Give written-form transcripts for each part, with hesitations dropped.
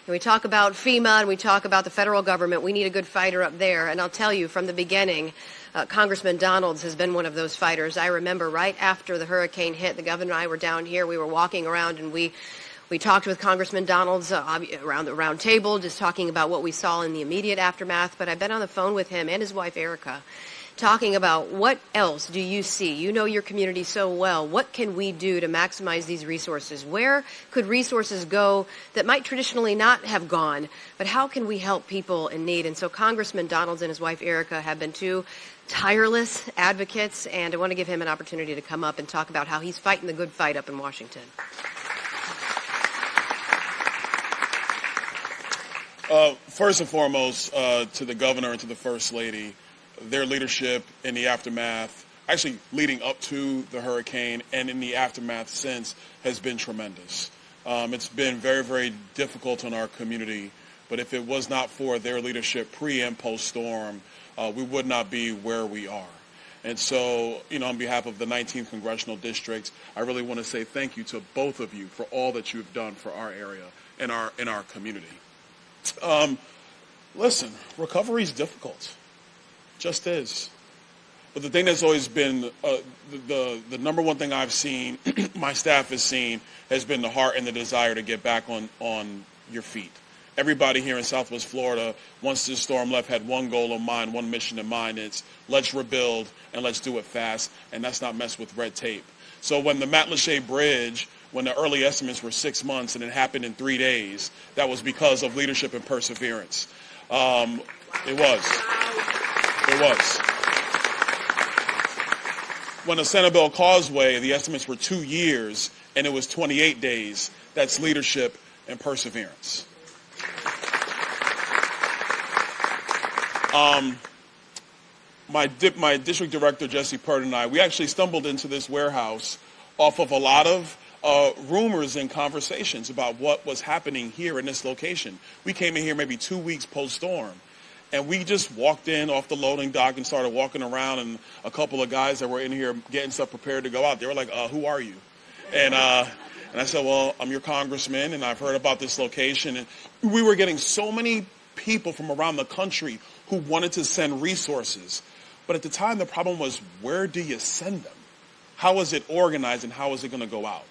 And we talk about FEMA and we talk about the federal government. We need a good fighter up there. And I'll tell you, from the beginning, Congressman Donalds has been one of those fighters. I remember right after the hurricane hit, the governor and I were down here. We were walking around and we talked with Congressman Donalds around the round table, just talking about what we saw in the immediate aftermath. But I've been on the phone with him and his wife, Erica, talking about what else do you see? You know your community so well. What can we do to maximize these resources? Where could resources go that might traditionally not have gone? But how can we help people in need? And so Congressman Donalds and his wife, Erica, have been two tireless advocates, and I want to give him an opportunity to come up and talk about how he's fighting the good fight up in Washington. First and foremost, to the governor and to the First Lady, their leadership in the aftermath, actually leading up to the hurricane and in the aftermath since, has been tremendous. It's been very, very difficult on our community, but if it was not for their leadership pre and post-storm, we would not be where we are. And so, on behalf of the 19th Congressional District, I really want to say thank you to both of you for all that you've done for our area and in our community. Listen, recovery is difficult. Just is. But the thing that's always been the number one thing I've seen, my staff has seen, has been the heart and the desire to get back on your feet. Everybody here in Southwest Florida, once this storm left, had one goal in mind, one mission in mind. It's let's rebuild and let's do it fast, and let's not mess with red tape. So when the Matlacha Bridge, when the early estimates were 6 months and it happened in 3 days, that was because of leadership and perseverance. It was. When the Sanibel Causeway, the estimates were 2 years, and it was 28 days. That's leadership and perseverance. My district director, Jesse Pert, and I, we actually stumbled into this warehouse off of a lot of rumors and conversations about what was happening here in this location. We came in here maybe 2 weeks post-storm. And we just walked in off the loading dock and started walking around, and a couple of guys that were in here getting stuff prepared to go out, they were like, who are you? And I said, well, I'm your congressman, and I've heard about this location. And we were getting so many people from around the country who wanted to send resources. But at the time, the problem was, where do you send them? How is it organized, and how is it going to go out?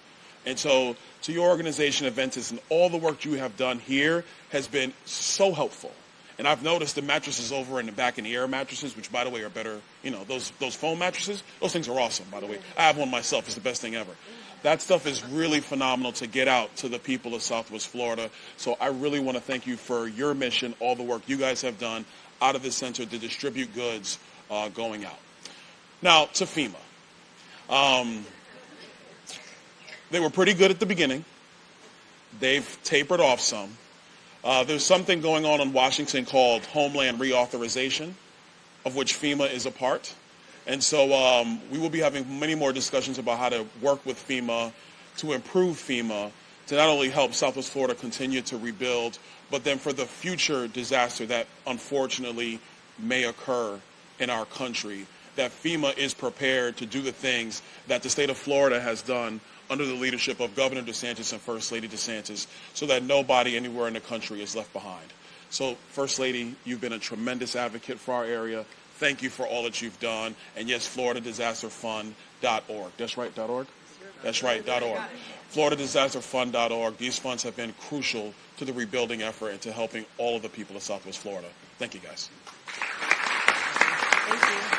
And so to your organization, Adventus, and all the work you have done here has been so helpful. And I've noticed the mattresses over in the back, in the air mattresses, which, by the way, are better, those foam mattresses, those things are awesome, by the way. I have one myself. It's the best thing ever. That stuff is really phenomenal to get out to the people of Southwest Florida. So I really want to thank you for your mission, all the work you guys have done out of the center to distribute goods going out. Now, to FEMA. They were pretty good at the beginning. They've tapered off some. There's something going on in Washington called Homeland Reauthorization, of which FEMA is a part. And so we will be having many more discussions about how to work with FEMA to improve FEMA to not only help Southwest Florida continue to rebuild, but then for the future disaster that unfortunately may occur in our country, that FEMA is prepared to do the things that the state of Florida has done under the leadership of Governor DeSantis and First Lady DeSantis, so that nobody anywhere in the country is left behind. So, First Lady, you've been a tremendous advocate for our area. Thank you for all that you've done. And yes, FloridaDisasterFund.org. That's right, .org? That's right, .org. FloridaDisasterFund.org. These funds have been crucial to the rebuilding effort and to helping all of the people of Southwest Florida. Thank you, guys. Thank you.